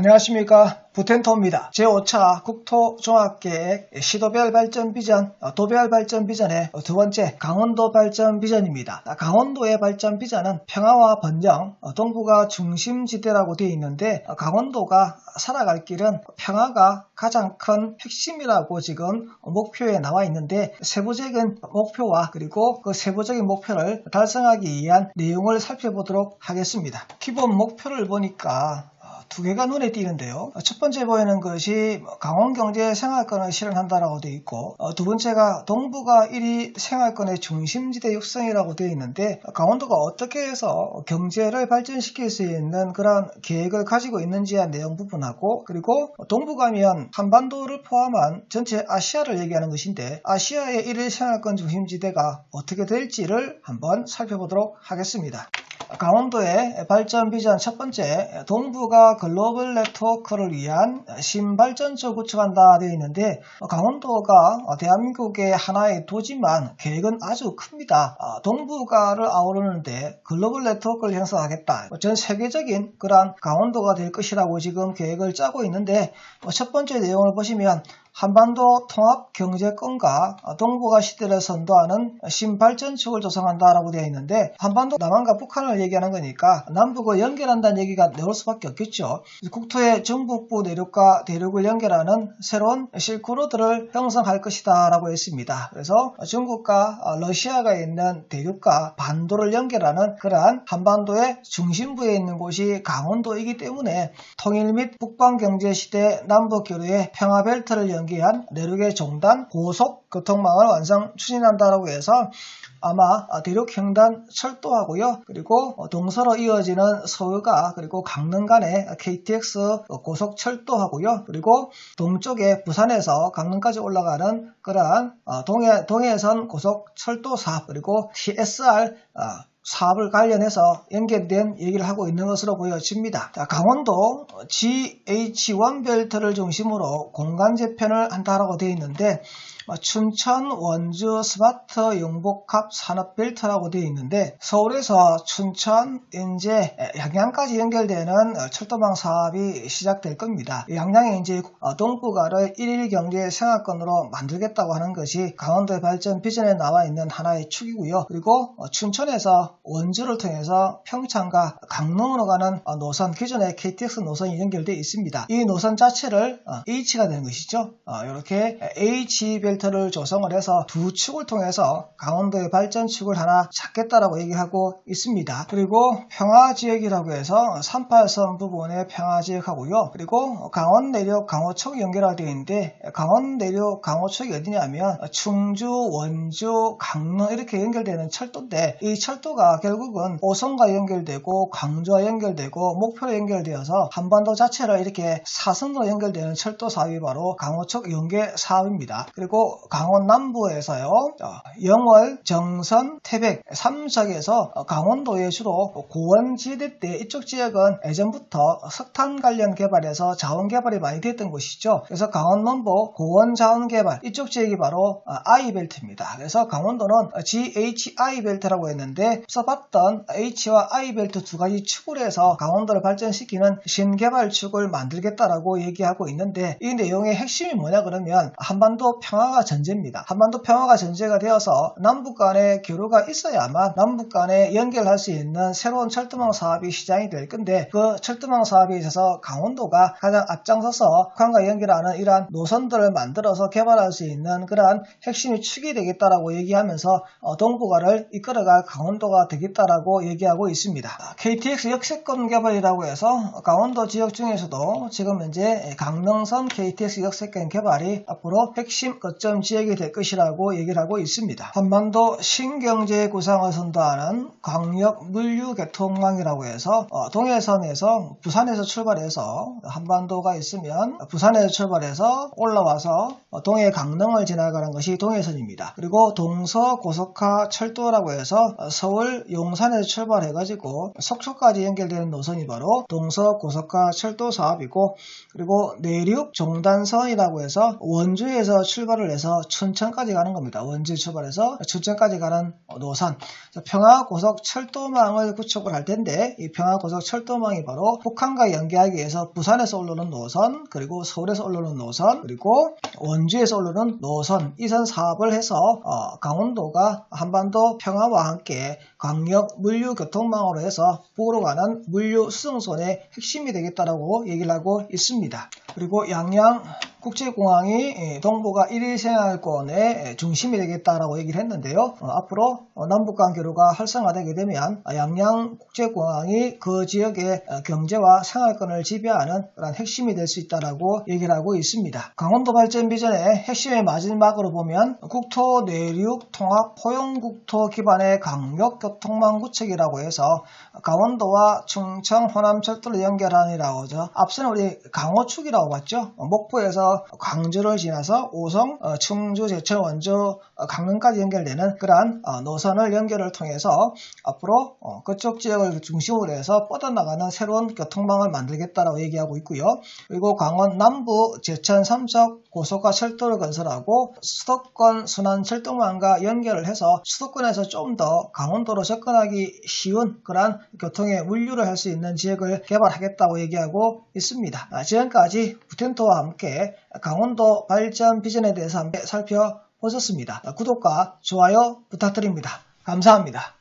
안녕하십니까. 부텐토입니다. 제5차 국토종합계획 시도별 발전 비전, 도별 발전 비전의 두 번째 강원도 발전 비전입니다. 강원도의 발전 비전은 평화와 번영, 동부가 중심지대라고 되어 있는데 강원도가 살아갈 길은 평화가 가장 큰 핵심이라고 지금 목표에 나와 있는데 세부적인 목표와 그리고 그 세부적인 목표를 달성하기 위한 내용을 살펴보도록 하겠습니다. 기본 목표를 보니까 두 개가 눈에 띄는데요. 첫 번째 보이는 것이 강원경제 생활권을 실현한다라고 되어 있고, 두 번째가 동부가 1위 생활권의 중심지대 육성이라고 되어 있는데 강원도가 어떻게 해서 경제를 발전시킬 수 있는 그런 계획을 가지고 있는지에 대한 내용 부분하고, 그리고 동부가면 한반도를 포함한 전체 아시아를 얘기하는 것인데 아시아의 1위 생활권 중심지대가 어떻게 될지를 한번 살펴보도록 하겠습니다. 강원도의 발전 비전 첫 번째, 동부가 글로벌 네트워크를 위한 신발전소 구축한다 되어 있는데 강원도가 대한민국의 하나의 도지만 계획은 아주 큽니다. 동부가를 아우르는데 글로벌 네트워크를 형성하겠다. 전 세계적인 그런 강원도가 될 것이라고 지금 계획을 짜고 있는데 첫 번째 내용을 보시면 한반도 통합경제권과 동부가 시대를 선도하는 신발전축을 조성한다라고 되어 있는데 한반도 남한과 북한을 얘기하는 거니까 남북을 연결한다는 얘기가 나올 수밖에 없겠죠. 국토의 정북부 내륙과 대륙을 연결하는 새로운 실크로드를 형성할 것이다 라고 했습니다. 그래서 중국과 러시아가 있는 대륙과 반도를 연결하는 그러한 한반도의 중심부에 있는 곳이 강원도이기 때문에 통일 및 북방경제시대 남북교류의 평화벨트를 연기한 내륙의 종단 고속 교통망을 완성 추진한다라고 해서 아마 대륙횡단 철도하고요. 그리고 동서로 이어지는 서울과 그리고 강릉 간의 KTX 고속철도하고요. 그리고 동쪽에 부산에서 강릉까지 올라가는 그러한 동해선 고속철도 사업 그리고 TSR 사업을 관련해서 연결된 얘기를 하고 있는 것으로 보여집니다. 강원도 GH1 벨트를 중심으로 공간 재편을 한다라고 되어 있는데 춘천, 원주, 스마트 용복합 산업벨트라고 되어 있는데 서울에서 춘천, 인제, 양양까지 연결되는 철도망 사업이 시작될 겁니다. 양양에 이제 동부가를 1일 경제 생활권으로 만들겠다고 하는 것이 강원도의 발전 비전에 나와 있는 하나의 축이고요. 그리고 춘천에서 원주를 통해서 평창과 강릉으로 가는 노선, 기존의 KTX 노선이 연결되어 있습니다. 이 노선 자체를 H가 되는 것이죠. 이렇게 H벨트를 조성을 해서 두 축을 통해서 강원도의 발전축을 하나 찾겠다라고 얘기하고 있습니다. 그리고 평화지역이라고 해서 38선 부분의 평화지역하고요. 그리고 강원 내륙 강호촉이 연결되어 있는데 강원 내륙 강호촉이 어디냐면 충주, 원주, 강릉 이렇게 연결되는 철도인데 이 철도가 결국은 오송과 연결되고 광주와 연결되고 목표로 연결되어서 한반도 자체를 이렇게 사선으로 연결되는 철도 사업이 바로 강호촉 연계 사업입니다. 그리고 강원 남부에서요, 영월, 정선, 태백 3지역에서 강원도의 주로 고원지대 때 이쪽 지역은 예전부터 석탄 관련 개발에서 자원 개발이 많이 됐던 곳이죠. 그래서 강원 남부 고원 자원 개발 이쪽 지역이 바로 I벨트입니다. 그래서 강원도는 GHI 벨트라고 했는데 써봤던 H와 I벨트 두 가지 축을 해서 강원도를 발전시키는 신개발축을 만들겠다라고 얘기하고 있는데 이 내용의 핵심이 뭐냐 그러면 한반도 평화가 전제입니다. 한반도 평화가 전제가 되어서 남북 간의 교류가 있어야만 남북 간에 연결할 수 있는 새로운 철도망 사업이 시작이 될 건데 그 철도망 사업에 있어서 강원도가 가장 앞장서서 북한과 연결하는 이러한 노선들을 만들어서 개발할 수 있는 그러한 핵심이 축이 되겠다라고 얘기하면서 동북아를 이끌어갈 강원도가 되겠다라고 얘기하고 있습니다. KTX 역세권 개발이라고 해서 강원도 지역 중에서도 지금 현재 강릉선 KTX 역세권 개발이 앞으로 핵심 거점 지역이 될 것이라고 얘기를 하고 있습니다. 한반도 신경제 구상을 선도하는 광역 물류교통망이라고 해서 동해선에서 부산에서 출발해서 한반도가 있으면 부산에서 출발해서 올라와서 동해 강릉을 지나가는 것이 동해선입니다. 그리고 동서고속화 철도라고 해서 서울 용산에서 출발해가지고 속초까지 연결되는 노선이 바로 동서고속화 철도 사업이고 그리고 내륙 종단선이라고 해서 원주에서 출발을 해서 춘천까지 가는 겁니다. 원주 출발해서 춘천까지 가는 노선. 평화고속 철도망을 구축을 할 텐데 이 평화고속 철도망이 바로 북한과 연계하기 위해서 부산에서 오르는 노선, 그리고 서울에서 오르는 노선, 그리고 원주에서 오르는 노선, 이선 사업을 해서 강원도가 한반도 평화와 함께 강력 물류교통망으로 해서 북으로 가는 물류 수송선의 핵심이 되겠다라고 얘기를 하고 있습니다. 그리고 양양 국제공항이 동북아 1일 생활권의 중심이 되겠다라고 얘기를 했는데요. 앞으로 남북 관계로가 활성화되게 되면 양양 국제공항이 그 지역의 경제와 생활권을 지배하는 그런 핵심이 될 수 있다라고 얘기를 하고 있습니다. 강원도 발전 비전의 핵심의 마지막으로 보면 국토 내륙 통합 포용국토 기반의 강력 교통망 구축이라고 해서 강원도와 충청 호남 철도를 연결하느라고 하죠. 앞서는 우리 강호축이라고 봤죠. 목포에서 광주를 지나서 오송, 충주, 제천, 원주, 강릉까지 연결되는 그러한 노선을 연결을 통해서 앞으로 그쪽 지역을 중심으로 해서 뻗어나가는 새로운 교통망을 만들겠다라고 얘기하고 있고요. 그리고 강원 남부 제천 삼척 고속화 철도를 건설하고 수도권 순환 철도망과 연결을 해서 수도권에서 좀 더 강원도로 접근하기 쉬운 그러한 교통의 물류를 할 수 있는 지역을 개발하겠다고 얘기하고 있습니다. 지금까지 부텐토와 함께 강원도 발전 비전에 대해서 함께 살펴보셨습니다. 구독과 좋아요 부탁드립니다. 감사합니다.